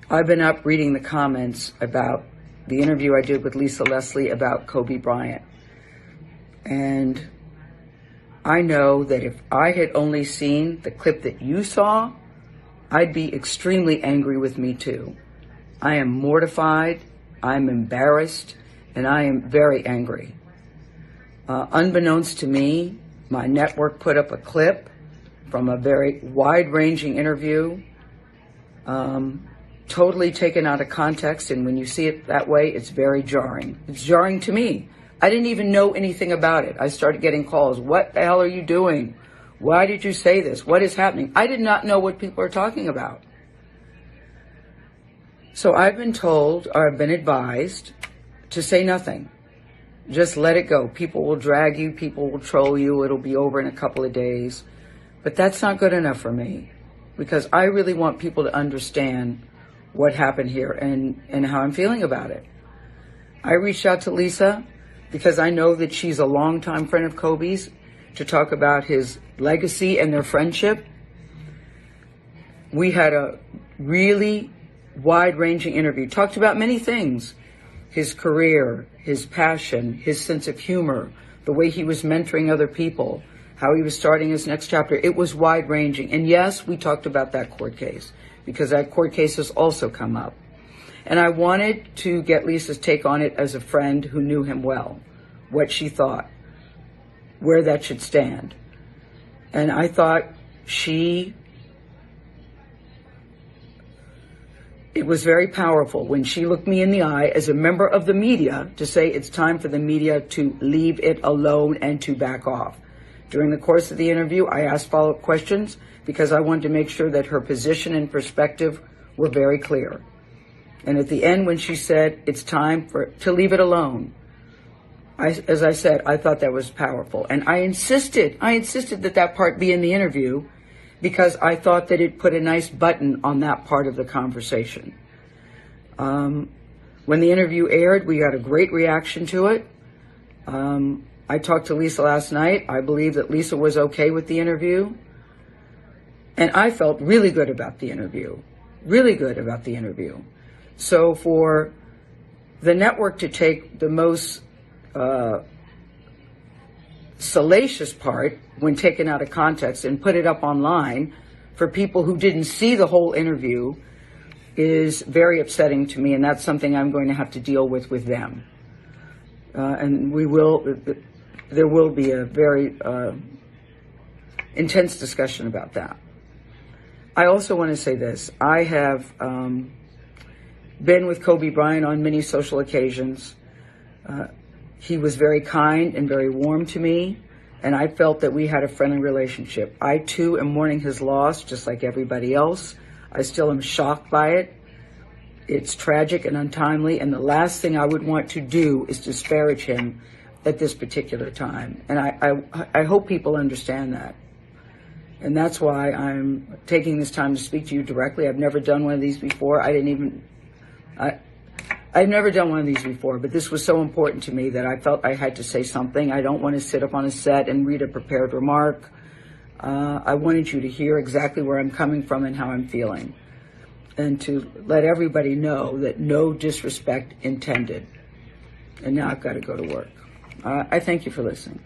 I've been up reading the comments about the interview I did with Lisa Leslie about Kobe Bryant. And I know that if I had only seen the clip that you saw, I'd be extremely angry with me too. I am mortified, I'm embarrassed, and I am very angry. Unbeknownst to me, my network put up a clip from a very wide-ranging interview, totally taken out of context, and when you see it that way, it's very jarring. It's jarring to me. I didn't even know anything about it. I started getting calls. What the hell are you doing? Why did you say this? What is happening? I did not know what people are talking about. So I've been told, or I've been advised, to say nothing. Just let it go. People will drag you. People will troll you. It'll be over in a couple of days. But that's not good enough for me, because I really want people to understand what happened here and how I'm feeling about it. I reached out to Lisa because I know that she's a longtime friend of Kobe's, to talk about his legacy and their friendship. We had a really wide-ranging interview, talked about many things: his career, his passion, his sense of humor, the way he was mentoring other people, how he was starting his next chapter. It was wide-ranging. And yes, we talked about that court case, because that court case has also come up. And I wanted to get Lisa's take on it as a friend who knew him well, what she thought, where that should stand. And I thought it was very powerful when she looked me in the eye as a member of the media to say it's time for the media to leave it alone and to back off. During the course of the interview, I asked follow-up questions because I wanted to make sure that her position and perspective were very clear. And at the end, when she said it's time to leave it alone, as I said, I thought that was powerful. And I insisted that that part be in the interview, because I thought that it put a nice button on that part of the conversation. When the interview aired, we got a great reaction to it. I talked to Lisa last night. I believe that Lisa was okay with the interview. And I felt really good about the interview. Really good about the interview. So for the network to take the most salacious part, when taken out of context, and put it up online for people who didn't see the whole interview, is very upsetting to me, and that's something I'm going to have to deal with them. And there will be a very intense discussion about that. I also want to say this. I have been with Kobe Bryant on many social occasions. He was very kind and very warm to me, and I felt that we had a friendly relationship. I, too, am mourning his loss, just like everybody else. I still am shocked by it. It's tragic and untimely, and the last thing I would want to do is disparage him at this particular time. And I hope people understand that. And that's why I'm taking this time to speak to you directly. I've never done one of these before. I've never done one of these before, but this was so important to me that I felt I had to say something. I don't want to sit up on a set and read a prepared remark. I wanted you to hear exactly where I'm coming from and how I'm feeling, and to let everybody know that no disrespect intended. And now I've got to go to work. I thank you for listening.